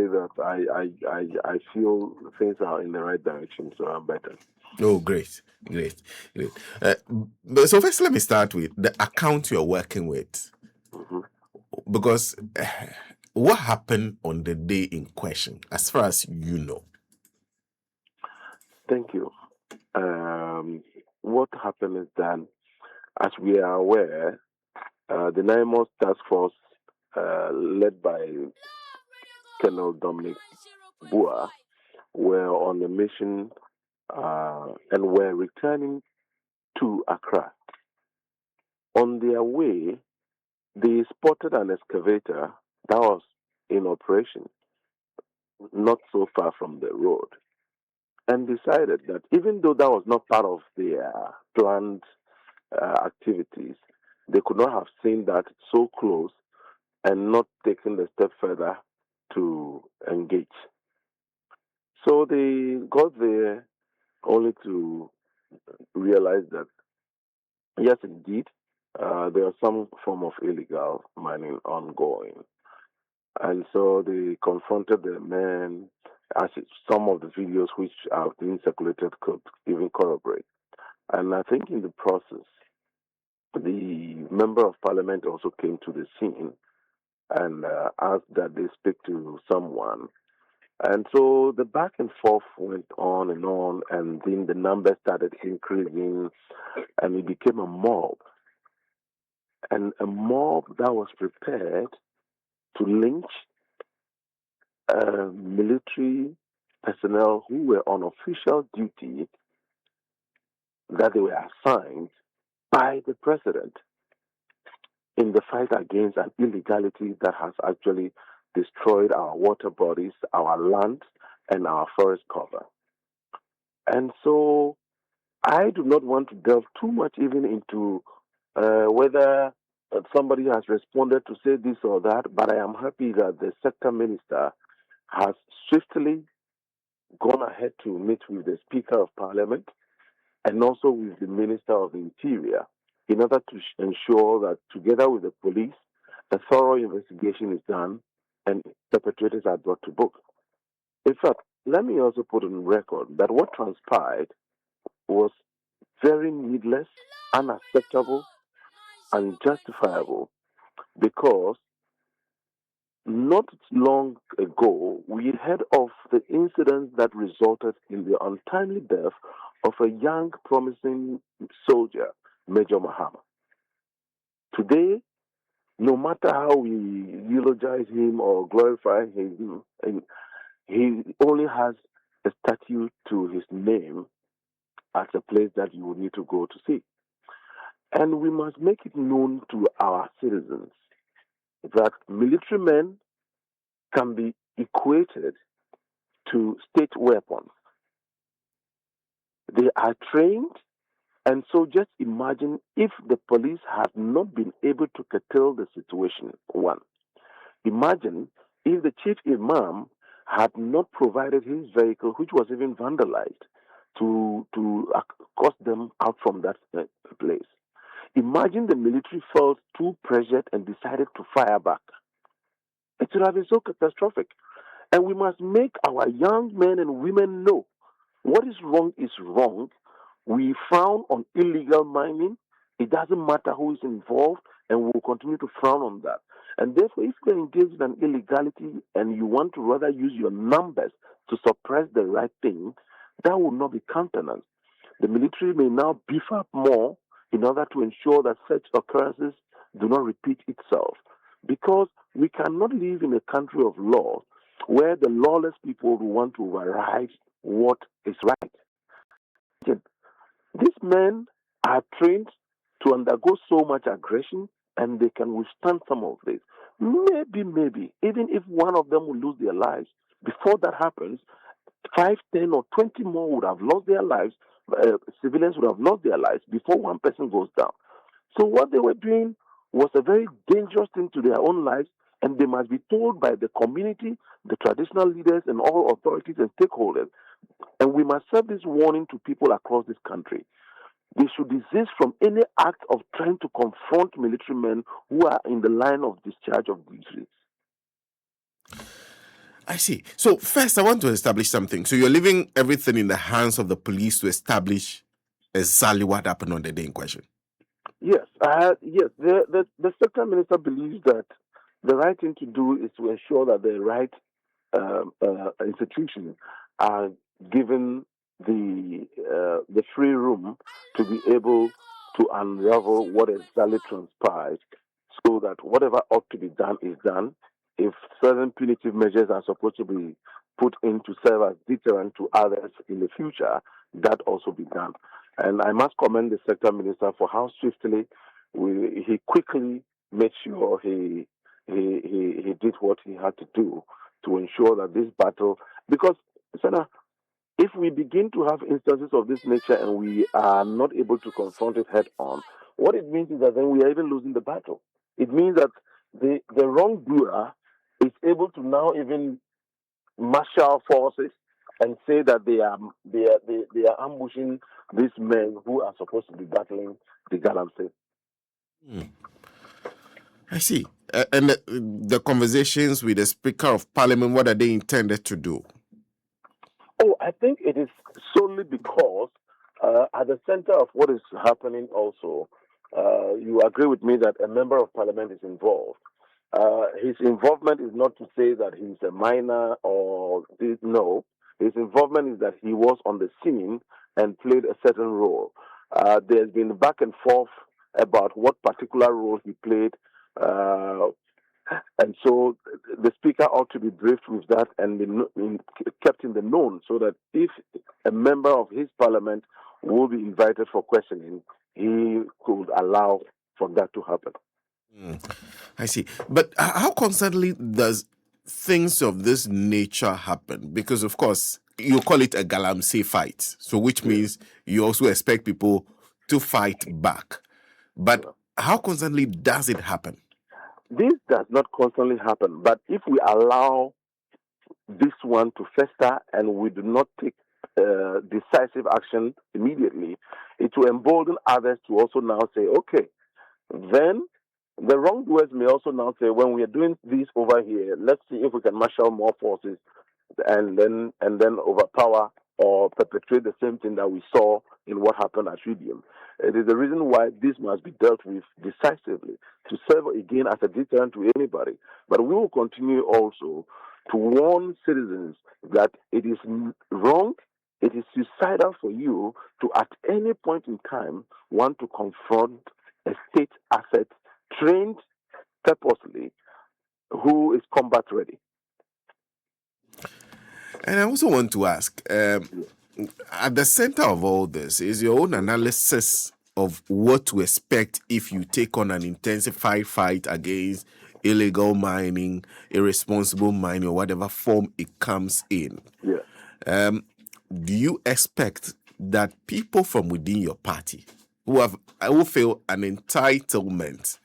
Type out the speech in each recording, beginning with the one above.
that I feel things are in the right direction, so I'm better. Oh, great. So first, let me start with the account you're working with, Mm-hmm. because what happened on the day in question, as far as you know? Thank you. What happened is that, as we are aware, the 9-month task force, led by Colonel Dominic Bua, were on a mission and were returning to Accra. On their way, they spotted an excavator that was in operation not so far from the road, and decided that even though that was not part of their planned activities, they could not have seen that so close and not taken the step further to engage. So they got there only to realize that, yes, indeed, there was some form of illegal mining ongoing. And so they confronted the men, as some of the videos which have been circulated could even corroborate. And I think in the process, the member of parliament also came to the scene and asked that they speak to someone. And so the back and forth went on, and then the numbers started increasing, and it became a mob. And a mob that was prepared to lynch military personnel who were on official duty that they were assigned by the president in the fight against an illegality that has actually destroyed our water bodies, our land, and our forest cover. And so I do not want to delve too much even into whether somebody has responded to say this or that, but I am happy that the sector minister has swiftly gone ahead to meet with the Speaker of Parliament and also with the Minister of the Interior in order to ensure that together with the police, a thorough investigation is done and perpetrators are brought to book. In fact, let me also put on record that what transpired was very needless, unacceptable, unjustifiable, because not long ago, we heard of the incident that resulted in the untimely death of a young, promising soldier, Major Mahama. Today, no matter how we eulogize him or glorify him, he only has a statue to his name as a place that you would need to go to see. And we must make it known to our citizens that military men can be equated to state weapons. They are trained, and so just imagine if the police had not been able to curtail the situation. One, imagine if the chief imam had not provided his vehicle, which was even vandalized, to cost them out from that place. Imagine the military felt too pressured and decided to fire back. It would have been so catastrophic. And we must make our young men and women know what is wrong is wrong. We frown on illegal mining. It doesn't matter who is involved, and we will continue to frown on that. And therefore, if you're engaged in an illegality and you want to rather use your numbers to suppress the right thing, that will not be countenanced. The military may now beef up more in order to ensure that such occurrences do not repeat itself. Because we cannot live in a country of law where the lawless people will want to override what is right. These men are trained to undergo so much aggression and they can withstand some of this. Maybe, even if one of them will lose their lives, before that happens, 5, 10, or 20 more would have lost their lives. Civilians would have lost their lives before one person goes down. So what they were doing was a very dangerous thing to their own lives, and they must be told by the community, the traditional leaders, and all authorities and stakeholders. And we must serve this warning to people across this country. They should desist from any act of trying to confront military men who are in the line of discharge of duties. I see. So first, I want to establish something. So you're leaving everything in the hands of the police to establish exactly what happened on the day in question. Yes, yes. The sector minister believes that the right thing to do is to ensure that the right institutions are given the free room to be able to unravel what exactly transpired, so that whatever ought to be done is done. If certain punitive measures are supposed to be put in to serve as deterrent to others in the future, that also be done. And I must commend the sector minister for how swiftly he quickly made sure he did what he had to do to ensure that this battle, because Senna, if we begin to have instances of this nature and we are not able to confront it head on, what it means is that then we are even losing the battle. It means that the wrongdoer is able to now even marshal forces and say that they are ambushing these men who are supposed to be battling the Galamsey. I see. And the conversations with the Speaker of Parliament, what are they intended to do? Oh, I think it is solely because at the center of what is happening also, you agree with me that a member of parliament is involved. His involvement is not to say that he's a minor or this, no. His involvement is that he was on the scene and played a certain role. There's been back and forth about what particular role he played. Uh, and so the speaker ought to be briefed with that and kept in the known, so that if a member of his parliament will be invited for questioning, he could allow for that to happen. I see. But how constantly does things of this nature happen? Because, of course, you call it a Galamsey fight, so which means you also expect people to fight back. But how constantly does it happen? This does not constantly happen, but if we allow this one to fester and we do not take decisive action immediately, it will embolden others to also now say, okay, then the wrongdoers may also now say, when we are doing this over here, let's see if we can marshal more forces and then overpower or perpetrate the same thing that we saw in what happened at Hwidiem. It is the reason why this must be dealt with decisively to serve again as a deterrent to anybody. But we will continue also to warn citizens that it is wrong, it is suicidal for you to at any point in time want to confront a state asset trained purposely who is combat ready. And I also want to ask, at the center of all this is your own analysis of what to expect if you take on an intensified fight against illegal mining, irresponsible mining, or whatever form it comes in. Yeah. Do you expect that people from within your party who feel an entitlement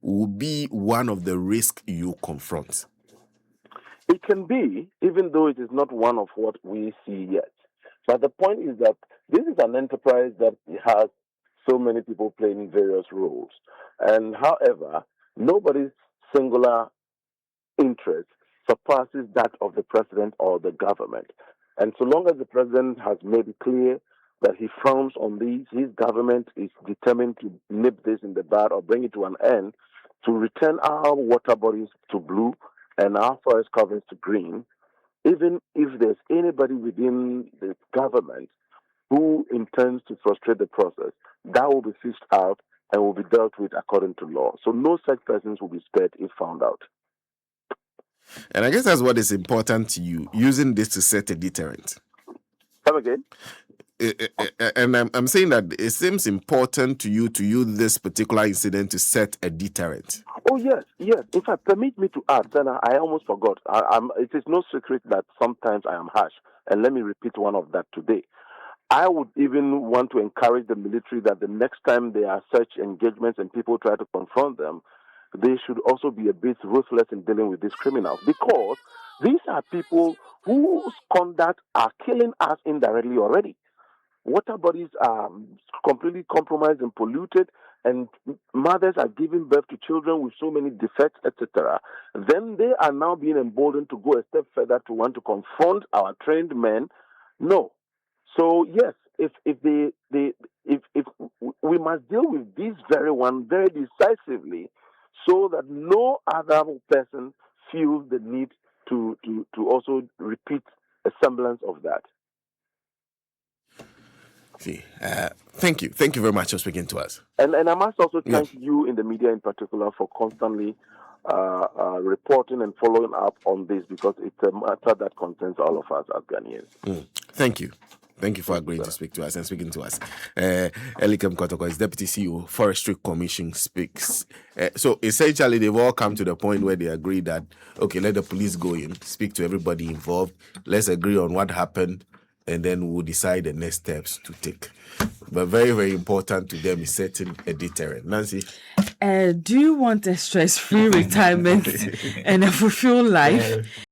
will be one of the risks you confront? It can be, even though it is not one of what we see yet. But the point is that this is an enterprise that has so many people playing various roles. And however, nobody's singular interest surpasses that of the president or the government. And so long as the president has made it clear that he frowns on these, his government is determined to nip this in the bud or bring it to an end, to return our water bodies to blue and our forest coverage to green. Even if there's anybody within the government who intends to frustrate the process, that will be fished out and will be dealt with according to law. So no such persons will be spared if found out. And I guess that's what is important to you, using this to set a deterrent. Come again? And I'm saying that it seems important to you to use this particular incident to set a deterrent. Oh, yes, yes. In fact, permit me to add, then I almost forgot. It is no secret that sometimes I am harsh, and let me repeat one of that today. I would even want to encourage the military that the next time there are such engagements and people try to confront them, they should also be a bit ruthless in dealing with these criminals, because these are people whose conduct are killing us indirectly already. Water bodies are completely compromised and polluted, and mothers are giving birth to children with so many defects, etc., then they are now being emboldened to go a step further to want to confront our trained men. No. So yes, if we must deal with this very one very decisively, so that no other person feels the need to also repeat a semblance of that. See, thank you very much for speaking to us. And I must also thank you in the media in particular for constantly reporting and following up on this, because it's a matter that concerns all of us as Ghanaians. Thank you. Thank you for agreeing to speak to us and speaking to us. ELIKEM KOTOKO is Deputy CEO, Forestry Commission speaks. So essentially, they've all come to the point where they agree that, okay, let the police go in, speak to everybody involved, let's agree on what happened, and then we'll decide the next steps to take. But very, very important to them is setting a deterrent. Nancy? Do you want a stress-free retirement and a fulfilled life?